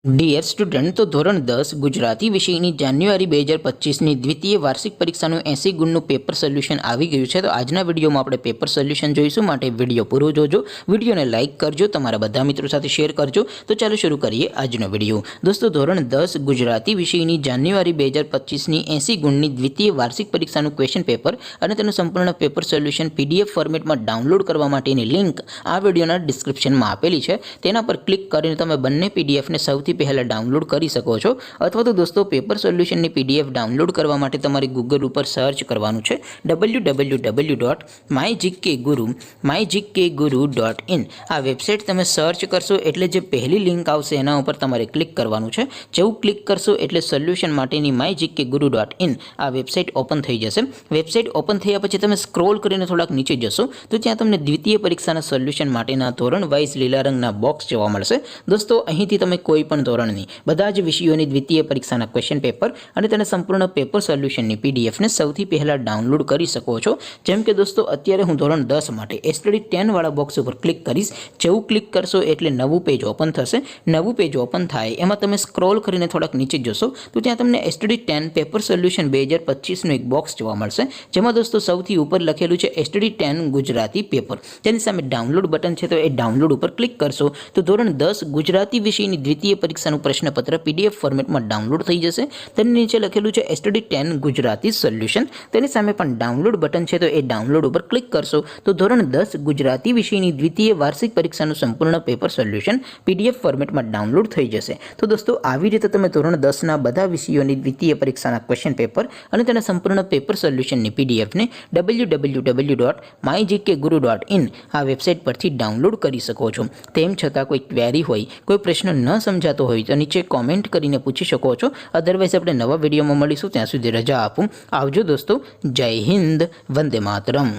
Dear student, તો ધોરણ 10 ગુજરાતી વિષયની જાન્યુઆરી 2025ની દ્વિતીય વાર્ષિક પરીક્ષાનું 80 ગુણનું પેપર સોલ્યુશન આવી ગયું છે. તો આજના વિડીયોમાં આપણે પેપર સોલ્યુશન જોઈશું, માટે વિડીયો પૂરો જોજો. વિડીયોને લાઇક કરજો, તમારા બધા મિત્રો સાથે શેર કરજો. તો ચાલો શરૂ કરીએ આજનો વિડીયો. દોસ્તો, ધોરણ 10 ગુજરાતી વિષયની જાન્યુઆરી 2025ની 80 ગુણની દ્વિતીય વાર્ષિક પરીક્ષાનું ક્વેશ્ચન પેપર અને તેનું સંપૂર્ણ પેપર સોલ્યુશન PDF ફોર્મેટમાં ડાઉનલોડ કરવા માટેની લિંક આ વિડીયોના ડિસ્ક્રિપ્શનમાં આપેલી છે. તેના પર ક્લિક કરીને તમે બંને PDFને સૌથી પહેલા ડાઉનલોડ કરી શકો છો. અથવા તો દોસ્તો, પેપર સોલ્યુશનની PDF ડાઉનલોડ કરવા માટે તમારે ગૂગલ ઉપર સર્ચ કરવાનું છે www.mygkguru.in. આ વેબસાઇટ તમે સર્ચ કરશો એટલે જે પહેલી લિંક આવશે એના ઉપર તમારે ક્લિક કરવાનું છે. જેવું ક્લિક કરશો એટલે સોલ્યુશન માટેની mygkguru.in આ વેબસાઇટ ઓપન થઈ જશે. વેબસાઇટ ઓપન થયા પછી તમે સ્ક્રોલ કરીને થોડાક નીચે જશો તો ત્યાં તમને દ્વિતીય પરીક્ષાના સોલ્યુશન માટેના ધોરણ વાઇઝ લીલા રંગના બોક્સ જોવા મળશે. દોસ્તો, અહીંથી તમે કોઈ પણ ધોરણની બધા જ વિષયોની દ્વિતીય પરીક્ષાના ક્વેશ્ચન પેપર અને તેના સંપૂર્ણ પેપર સોલ્યુશનની PDFને સૌથી પહેલાં ડાઉનલોડ કરી શકો છો. જેમ કે દોસ્તો, અત્યારે હું ધોરણ 10 માટે STD 10 વાળા બોક્સ ઉપર ક્લિક કરીશ. જેવું ક્લિક કરશો એટલે નવું પેજ ઓપન થશે. નવું પેજ ઓપન થાય એમાં તમે સ્ક્રોલ કરીને થોડાક નીચે જશો તો ત્યાં તમને STD 10 પેપર સોલ્યુશન 2025નું એક બોક્સ જોવા મળશે. જેમાં દોસ્તો સૌથી ઉપર લખેલું છે STD 10 ગુજરાતી પેપર. તેની સામે ડાઉનલોડ બટન છે, તો એ ડાઉનલોડ ઉપર ક્લિક કરશો તો ધોરણ 10 ગુજરાતી વિષયની દ્વિતીય પરીક્ષાનું પ્રશ્નપત્ર PDF ફોર્મેટમાં ડાઉનલોડ થઈ જશે. તેની નીચે લખેલું છે STD 10 ગુજરાતી સોલ્યુશન. તેની સામે પણ ડાઉનલોડ બટન છે, તો એ ડાઉનલોડ ઉપર ક્લિક કરશો તો ધોરણ 10 ગુજરાતી વિષયની દ્વિતીય વાર્ષિક પરીક્ષાનું સંપૂર્ણ પેપર સોલ્યુશન PDF ફોર્મેટમાં ડાઉનલોડ થઈ જશે. તો દોસ્તો, આવી રીતે તમે ધોરણ 10ના બધા વિષયોની દ્વિતીય પરીક્ષાના ક્વેશ્ચન પેપર અને તેના સંપૂર્ણ પેપર સોલ્યુશનની PDFને www.mygkguru.in આ વેબસાઇટ પરથી ડાઉનલોડ કરી શકો છો. તેમ છતાં કોઈ ક્વેરી હોય, કોઈ પ્રશ્ન ન સમજાતો હોય તો નીચે કોમેન્ટ કરીને પૂછી શકો છો. અધરવાઇઝ આપણે નવા વિડીયોમાં મળીશું. ત્યાં સુધી રજા આપું. આવજો દોસ્તો. જય હિન્દ. વંદે માતરમ.